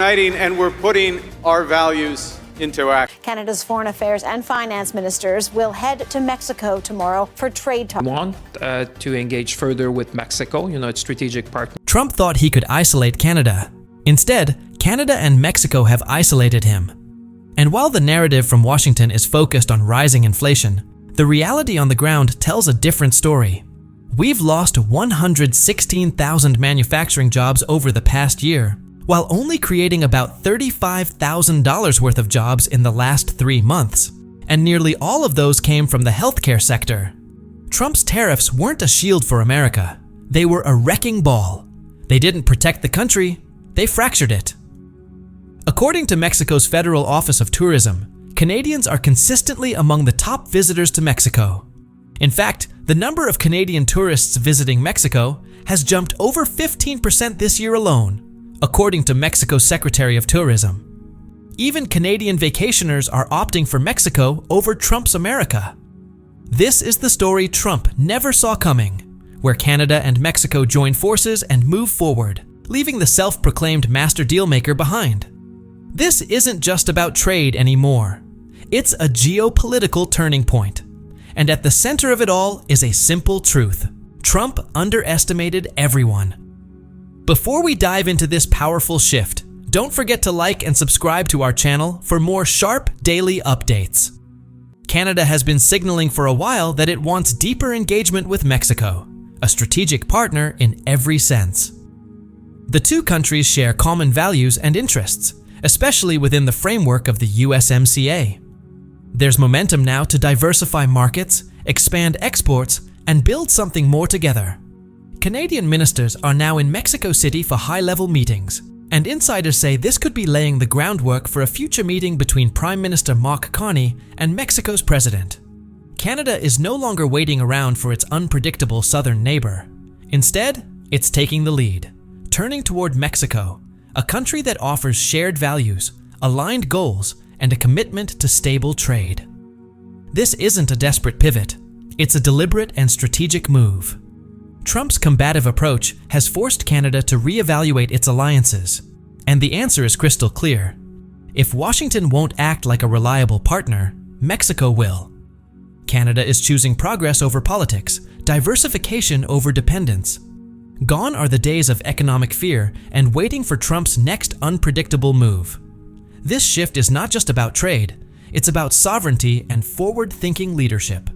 uniting and we're putting our values into action. Canada's foreign affairs and finance ministers will head to Mexico tomorrow for trade talks. Want to engage further with Mexico, its strategic partner. Trump thought he could isolate Canada. Instead, Canada and Mexico have isolated him. And while the narrative from Washington is focused on rising inflation, the reality on the ground tells a different story. We've lost 116,000 manufacturing jobs over the past year, while only creating about $35,000 worth of jobs in the last 3 months. And nearly all of those came from the healthcare sector. Trump's tariffs weren't a shield for America. They were a wrecking ball. They didn't protect the country, they fractured it. According to Mexico's Federal Office of Tourism, Canadians are consistently among the top visitors to Mexico. In fact, the number of Canadian tourists visiting Mexico has jumped over 15% this year alone, according to Mexico's Secretary of Tourism. Even Canadian vacationers are opting for Mexico over Trump's America. This is the story Trump never saw coming, where Canada and Mexico join forces and move forward, leaving the self-proclaimed master dealmaker behind. This isn't just about trade anymore. It's a geopolitical turning point. And at the center of it all is a simple truth. Trump underestimated everyone. Before we dive into this powerful shift, don't forget to like and subscribe to our channel for more sharp daily updates. Canada has been signaling for a while that it wants deeper engagement with Mexico, a strategic partner in every sense. The two countries share common values and interests, especially within the framework of the USMCA. There's momentum now to diversify markets, expand exports, and build something more together. Canadian ministers are now in Mexico City for high-level meetings, and insiders say this could be laying the groundwork for a future meeting between Prime Minister Carney and Mexico's president. Canada is no longer waiting around for its unpredictable southern neighbor. Instead, it's taking the lead, turning toward Mexico, a country that offers shared values, aligned goals, and a commitment to stable trade. This isn't a desperate pivot. It's a deliberate and strategic move. Trump's combative approach has forced Canada to reevaluate its alliances, and the answer is crystal clear. If Washington won't act like a reliable partner, Mexico will. Canada is choosing progress over politics, diversification over dependence. Gone are the days of economic fear and waiting for Trump's next unpredictable move. This shift is not just about trade, it's about sovereignty and forward-thinking leadership.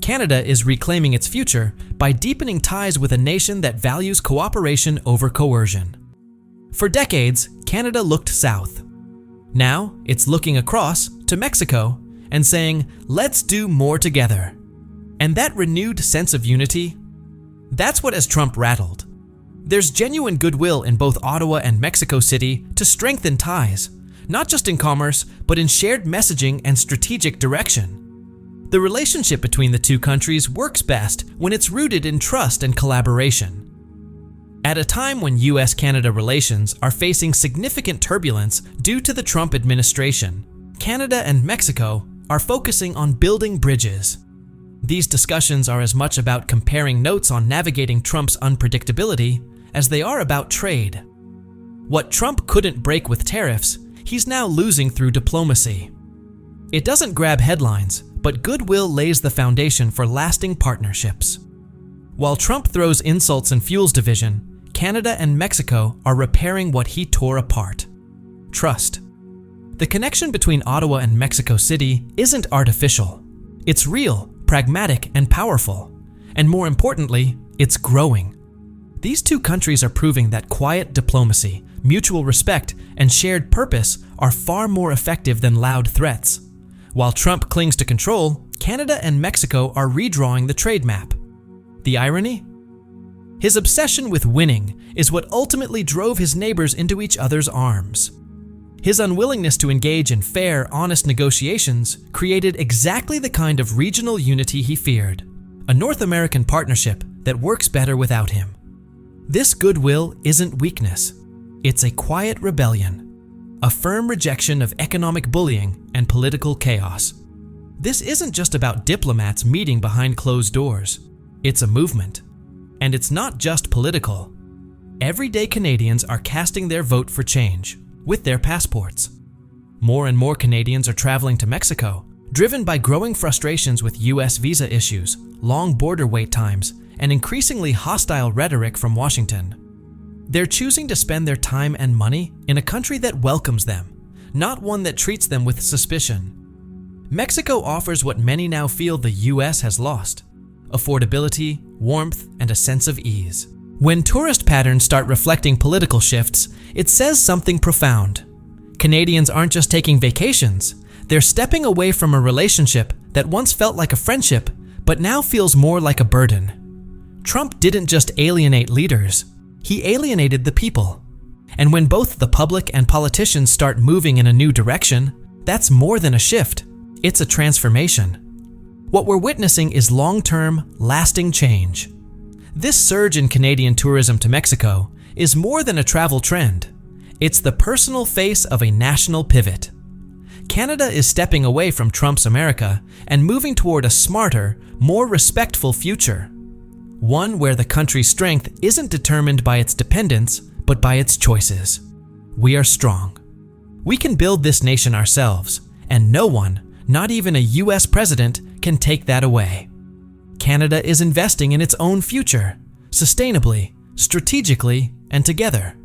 Canada is reclaiming its future by deepening ties with a nation that values cooperation over coercion. For decades, Canada looked south. Now, it's looking across to Mexico and saying, let's do more together. And that renewed sense of unity, that's what has Trump rattled. There's genuine goodwill in both Ottawa and Mexico City to strengthen ties, not just in commerce, but in shared messaging and strategic direction. The relationship between the two countries works best when it's rooted in trust and collaboration. At a time when US-Canada relations are facing significant turbulence due to the Trump administration, Canada and Mexico are focusing on building bridges. These discussions are as much about comparing notes on navigating Trump's unpredictability as they are about trade. What Trump couldn't break with tariffs, he's now losing through diplomacy. It doesn't grab headlines, but goodwill lays the foundation for lasting partnerships. While Trump throws insults and fuels division, Canada and Mexico are repairing what he tore apart: trust. The connection between Ottawa and Mexico City isn't artificial. It's real, pragmatic, and powerful. And more importantly, it's growing. These two countries are proving that quiet diplomacy, mutual respect, and shared purpose are far more effective than loud threats. While Trump clings to control, Canada and Mexico are redrawing the trade map. The irony? His obsession with winning is what ultimately drove his neighbors into each other's arms. His unwillingness to engage in fair, honest negotiations created exactly the kind of regional unity he feared, a North American partnership that works better without him. This goodwill isn't weakness. It's a quiet rebellion. A firm rejection of economic bullying and political chaos. This isn't just about diplomats meeting behind closed doors. It's a movement. And it's not just political. Everyday Canadians are casting their vote for change, with their passports. More and more Canadians are traveling to Mexico, driven by growing frustrations with US visa issues, long border wait times, and increasingly hostile rhetoric from Washington. They're choosing to spend their time and money in a country that welcomes them, not one that treats them with suspicion. Mexico offers what many now feel the US has lost: affordability, warmth, and a sense of ease. When tourist patterns start reflecting political shifts, it says something profound. Canadians aren't just taking vacations, they're stepping away from a relationship that once felt like a friendship, but now feels more like a burden. Trump didn't just alienate leaders, he alienated the people. And when both the public and politicians start moving in a new direction, that's more than a shift, it's a transformation. What we're witnessing is long-term, lasting change. This surge in Canadian tourism to Mexico is more than a travel trend. It's the personal face of a national pivot. Canada is stepping away from Trump's America and moving toward a smarter, more respectful future. One where the country's strength isn't determined by its dependence, but by its choices. We are strong. We can build this nation ourselves, and no one, not even a US president, can take that away. Canada is investing in its own future, sustainably, strategically, and together.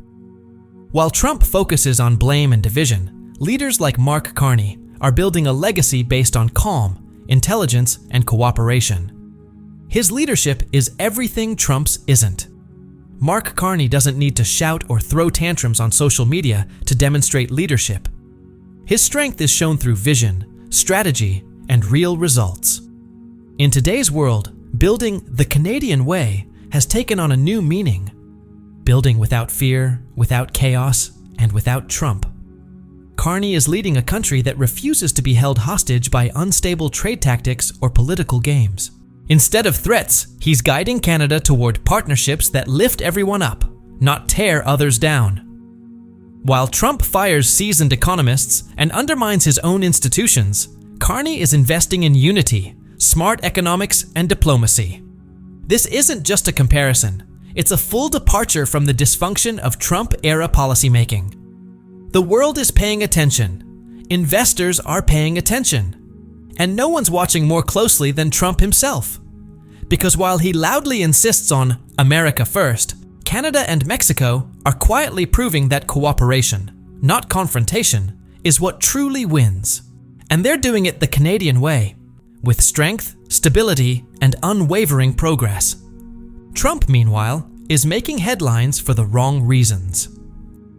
While Trump focuses on blame and division, leaders like Mark Carney are building a legacy based on calm, intelligence, and cooperation. His leadership is everything Trump's isn't. Mark Carney doesn't need to shout or throw tantrums on social media to demonstrate leadership. His strength is shown through vision, strategy, and real results. In today's world, building the Canadian way has taken on a new meaning. Building without fear, without chaos, and without Trump. Carney is leading a country that refuses to be held hostage by unstable trade tactics or political games. Instead of threats, he's guiding Canada toward partnerships that lift everyone up, not tear others down. While Trump fires seasoned economists and undermines his own institutions, Carney is investing in unity, smart economics, and diplomacy. This isn't just a comparison, it's a full departure from the dysfunction of Trump-era policymaking. The world is paying attention, investors are paying attention, and no one's watching more closely than Trump himself. Because while he loudly insists on America first, Canada and Mexico are quietly proving that cooperation, not confrontation, is what truly wins. And they're doing it the Canadian way, with strength, stability, and unwavering progress. Trump, meanwhile, is making headlines for the wrong reasons.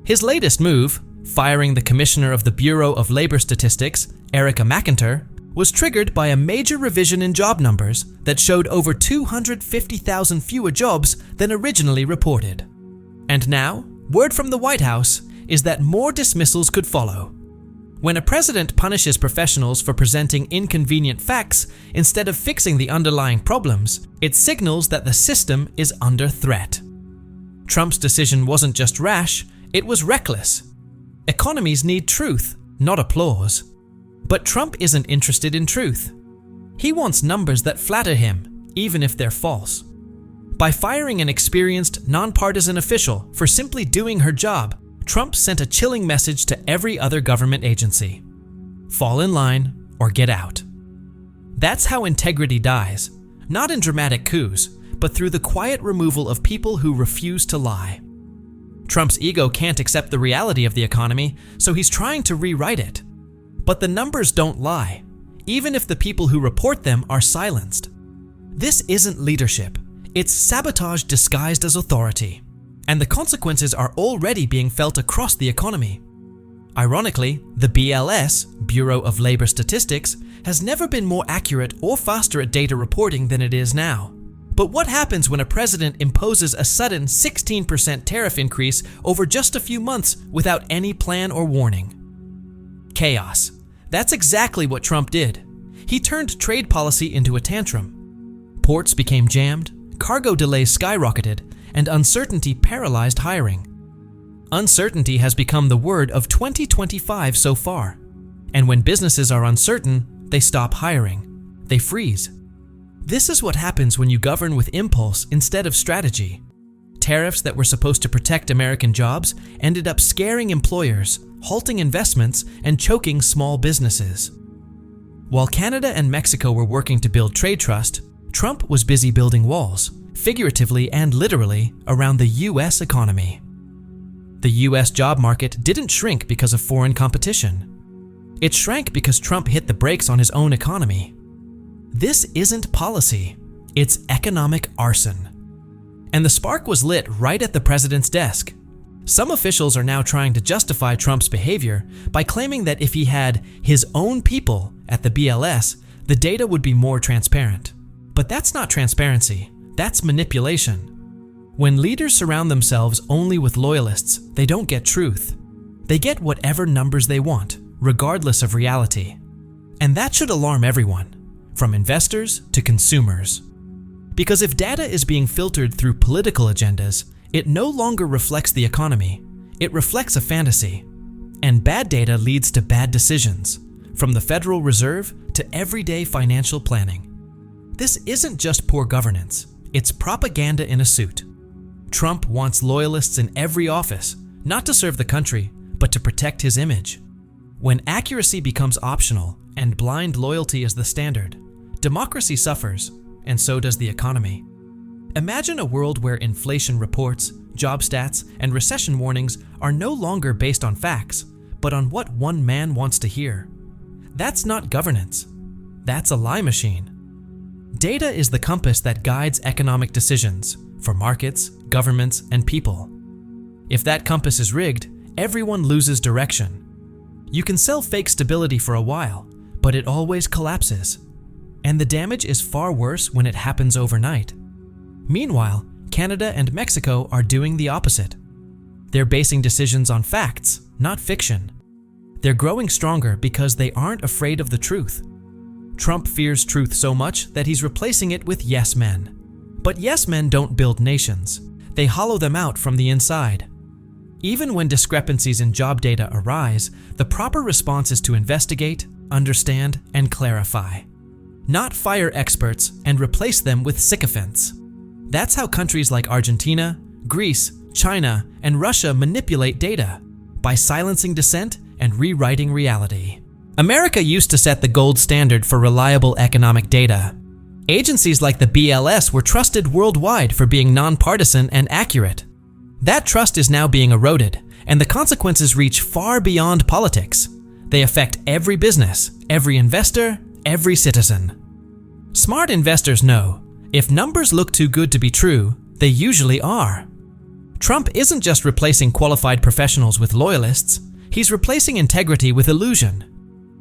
His latest move, firing the Commissioner of the Bureau of Labor Statistics, Erica McIntyre, was triggered by a major revision in job numbers that showed over 250,000 fewer jobs than originally reported. And now, word from the White House is that more dismissals could follow. When a president punishes professionals for presenting inconvenient facts instead of fixing the underlying problems, it signals that the system is under threat. Trump's decision wasn't just rash, it was reckless. Economies need truth, not applause. But Trump isn't interested in truth. He wants numbers that flatter him, even if they're false. By firing an experienced, nonpartisan official for simply doing her job, Trump sent a chilling message to every other government agency. Fall in line or get out. That's how integrity dies, not in dramatic coups, but through the quiet removal of people who refuse to lie. Trump's ego can't accept the reality of the economy, so he's trying to rewrite it. But the numbers don't lie, even if the people who report them are silenced. This isn't leadership, it's sabotage disguised as authority. And the consequences are already being felt across the economy. Ironically, the BLS, Bureau of Labor Statistics, has never been more accurate or faster at data reporting than it is now. But what happens when a president imposes a sudden 16% tariff increase over just a few months without any plan or warning? Chaos. That's exactly what Trump did. He turned trade policy into a tantrum. Ports became jammed, cargo delays skyrocketed, and uncertainty paralyzed hiring. Uncertainty has become the word of 2025 so far. And when businesses are uncertain, they stop hiring. They freeze. This is what happens when you govern with impulse instead of strategy. tariffs that were supposed to protect American jobs ended up scaring employers, halting investments, and choking small businesses. While Canada and Mexico were working to build trade trust, Trump was busy building walls, figuratively and literally, around the US economy. The US job market didn't shrink because of foreign competition. It shrank because Trump hit the brakes on his own economy. This isn't policy, it's economic arson. And the spark was lit right at the president's desk. Some officials are now trying to justify Trump's behavior by claiming that if he had his own people at the BLS, the data would be more transparent. But that's not transparency, that's manipulation. When leaders surround themselves only with loyalists, they don't get truth. They get whatever numbers they want, regardless of reality. And that should alarm everyone, from investors to consumers. Because if data is being filtered through political agendas, it no longer reflects the economy. It reflects a fantasy. And bad data leads to bad decisions, from the Federal Reserve to everyday financial planning. This isn't just poor governance, it's propaganda in a suit. Trump wants loyalists in every office, not to serve the country, but to protect his image. When accuracy becomes optional and blind loyalty is the standard, democracy suffers, and so does the economy. Imagine a world where inflation reports, job stats, and recession warnings are no longer based on facts, but on what one man wants to hear. That's not governance. That's a lie machine. Data is the compass that guides economic decisions for markets, governments, and people. If that compass is rigged, everyone loses direction. You can sell fake stability for a while, but it always collapses. And the damage is far worse when it happens overnight. Meanwhile, Canada and Mexico are doing the opposite. They're basing decisions on facts, not fiction. They're growing stronger because they aren't afraid of the truth. Trump fears truth so much that he's replacing it with yes men. But yes men don't build nations. They hollow them out from the inside. Even when discrepancies in job data arise, the proper response is to investigate, understand, and clarify. Not fire experts and replace them with sycophants. That's how countries like Argentina, Greece, China, and Russia manipulate data, by silencing dissent and rewriting reality. America used to set the gold standard for reliable economic data. Agencies like the BLS were trusted worldwide for being nonpartisan and accurate. That trust is now being eroded, and the consequences reach far beyond politics. They affect every business, every investor, every citizen. Smart investors know, if numbers look too good to be true, they usually are. Trump isn't just replacing qualified professionals with loyalists, he's replacing integrity with illusion.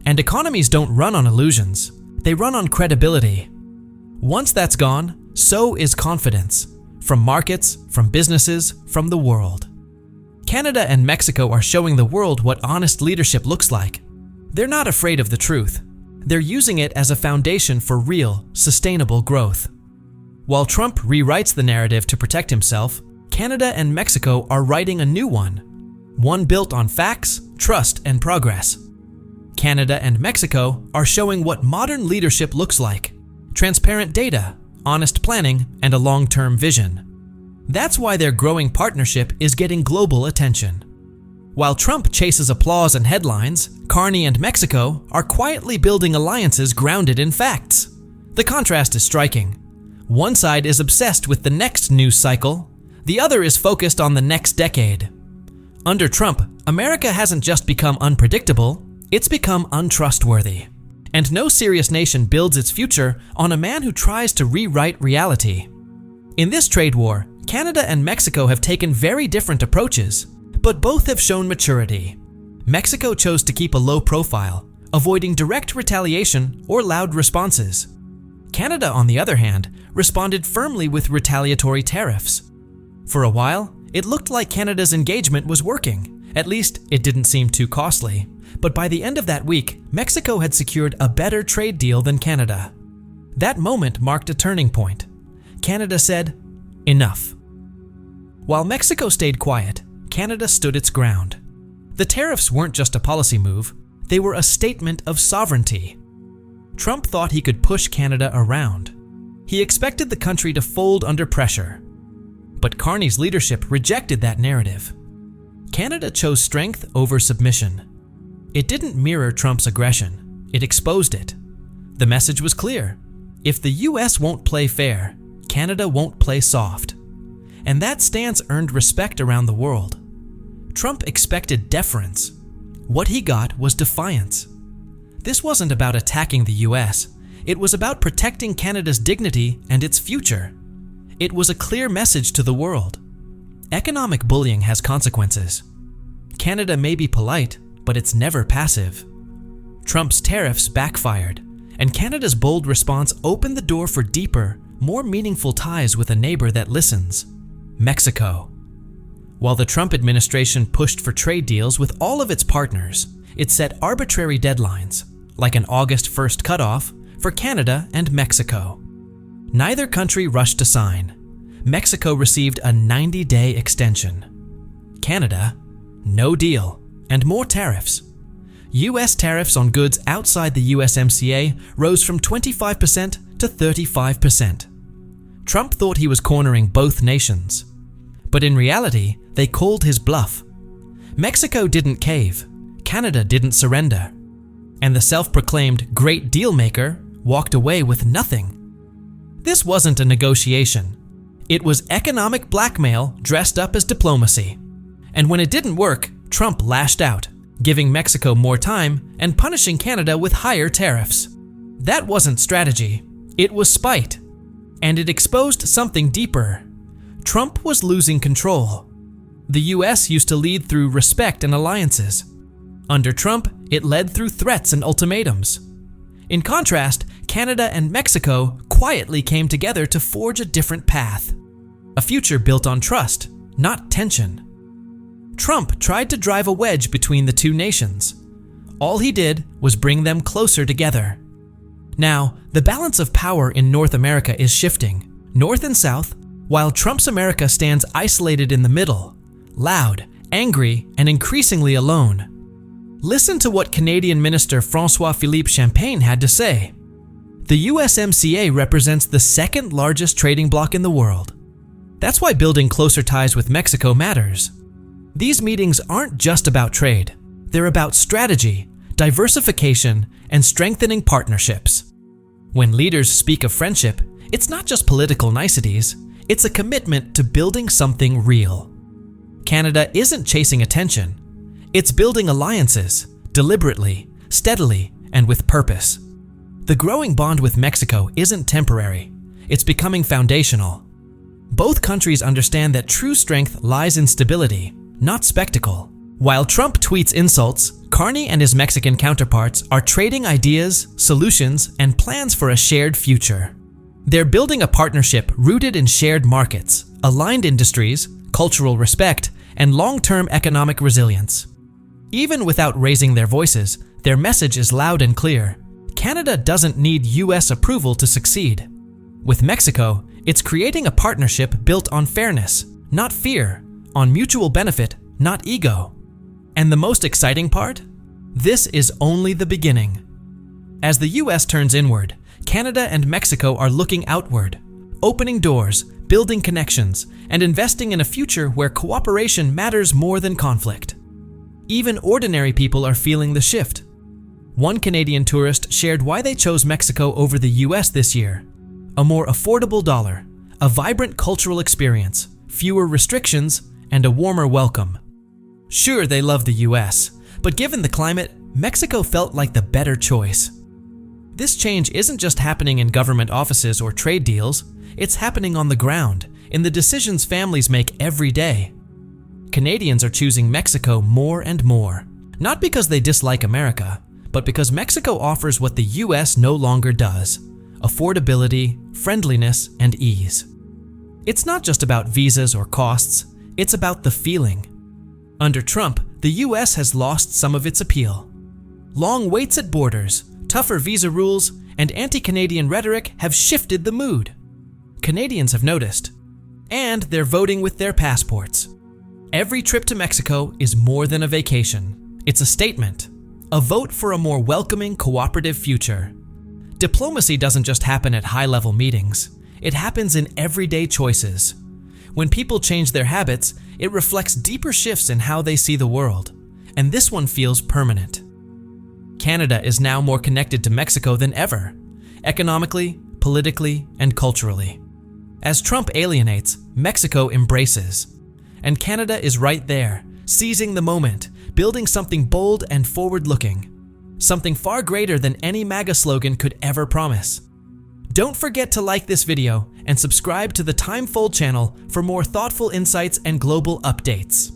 And economies don't run on illusions, they run on credibility. Once that's gone, so is confidence. From markets, from businesses, from the world. Canada and Mexico are showing the world what honest leadership looks like. They're not afraid of the truth. They're using it as a foundation for real, sustainable growth. While Trump rewrites the narrative to protect himself, Canada and Mexico are writing a new one built on facts, trust, and progress. Canada and Mexico are showing what modern leadership looks like: transparent data, honest planning, and a long-term vision. That's why their growing partnership is getting global attention. While Trump chases applause and headlines, Carney and Mexico are quietly building alliances grounded in facts. The contrast is striking. One side is obsessed with the next news cycle, the other is focused on the next decade. Under Trump, America hasn't just become unpredictable, it's become untrustworthy. And no serious nation builds its future on a man who tries to rewrite reality. In this trade war, Canada and Mexico have taken very different approaches, but both have shown maturity. Mexico chose to keep a low profile, avoiding direct retaliation or loud responses. Canada, on the other hand, responded firmly with retaliatory tariffs. For a while, it looked like Canada's engagement was working. At least, it didn't seem too costly. But by the end of that week, Mexico had secured a better trade deal than Canada. That moment marked a turning point. Canada said, "Enough." While Mexico stayed quiet, Canada stood its ground. The tariffs weren't just a policy move, they were a statement of sovereignty. Trump thought he could push Canada around. He expected the country to fold under pressure. but Carney's leadership rejected that narrative. Canada chose strength over submission. It didn't mirror Trump's aggression, it exposed it. The message was clear. If the US won't play fair, Canada won't play soft. And that stance earned respect around the world. Trump expected deference. What he got was defiance. This wasn't about attacking the US. It was about protecting Canada's dignity and its future. It was a clear message to the world. Economic bullying has consequences. Canada may be polite, but it's never passive. Trump's tariffs backfired, and Canada's bold response opened the door for deeper, more meaningful ties with a neighbor that listens: Mexico. While the Trump administration pushed for trade deals with all of its partners, it set arbitrary deadlines, like an August 1st cutoff, for Canada and Mexico. Neither country rushed to sign. Mexico received a 90-day extension. Canada, no deal, and more tariffs. US tariffs on goods outside the USMCA rose from 25% to 35%. Trump thought he was cornering both nations. But in reality, they called his bluff. Mexico didn't cave. Canada didn't surrender. And the self-proclaimed great deal maker walked away with nothing. This wasn't a negotiation. It was economic blackmail dressed up as diplomacy. And when it didn't work, Trump lashed out, giving Mexico more time and punishing Canada with higher tariffs. That wasn't strategy. It was spite. And it exposed something deeper. Trump was losing control. The US used to lead through respect and alliances. Under Trump, it led through threats and ultimatums. In contrast, Canada and Mexico quietly came together to forge a different path. A future built on trust, not tension. Trump tried to drive a wedge between the two nations. All he did was bring them closer together. Now, the balance of power in North America is shifting, north and south, while Trump's America stands isolated in the middle, loud, angry, and increasingly alone. Listen to what Canadian Minister François-Philippe Champagne had to say. The USMCA represents the second largest trading bloc in the world. That's why building closer ties with Mexico matters. These meetings aren't just about trade. They're about strategy, diversification, and strengthening partnerships. When leaders speak of friendship, it's not just political niceties, it's a commitment to building something real. Canada isn't chasing attention. It's building alliances, deliberately, steadily, and with purpose. The growing bond with Mexico isn't temporary. It's becoming foundational. Both countries understand that true strength lies in stability, not spectacle. While Trump tweets insults, Carney and his Mexican counterparts are trading ideas, solutions, and plans for a shared future. They're building a partnership rooted in shared markets, aligned industries, cultural respect, and long-term economic resilience. Even without raising their voices, their message is loud and clear. Canada doesn't need US approval to succeed. With Mexico, it's creating a partnership built on fairness, not fear, on mutual benefit, not ego. And the most exciting part? This is only the beginning. As the US turns inward, Canada and Mexico are looking outward, opening doors, building connections, and investing in a future where cooperation matters more than conflict. Even ordinary people are feeling the shift. One Canadian tourist shared why they chose Mexico over the US this year. A more affordable dollar, a vibrant cultural experience, fewer restrictions, and a warmer welcome. Sure, they love the US, but given the climate, Mexico felt like the better choice. This change isn't just happening in government offices or trade deals, it's happening on the ground, in the decisions families make every day. Canadians are choosing Mexico more and more, not because they dislike America, but because Mexico offers what the US no longer does: affordability, friendliness, and ease. It's not just about visas or costs, it's about the feeling. Under Trump, the US has lost some of its appeal. Long waits at borders, tougher visa rules, and anti-Canadian rhetoric have shifted the mood. Canadians have noticed, and they're voting with their passports. Every trip to Mexico is more than a vacation. It's a statement, a vote for a more welcoming, cooperative future. Diplomacy doesn't just happen at high-level meetings. It happens in everyday choices. When people change their habits, it reflects deeper shifts in how they see the world. And this one feels permanent. Canada is now more connected to Mexico than ever, economically, politically, and culturally. As Trump alienates, Mexico embraces. And Canada is right there, seizing the moment, building something bold and forward-looking. Something far greater than any MAGA slogan could ever promise. Don't forget to like this video and subscribe to the Timefold channel for more thoughtful insights and global updates.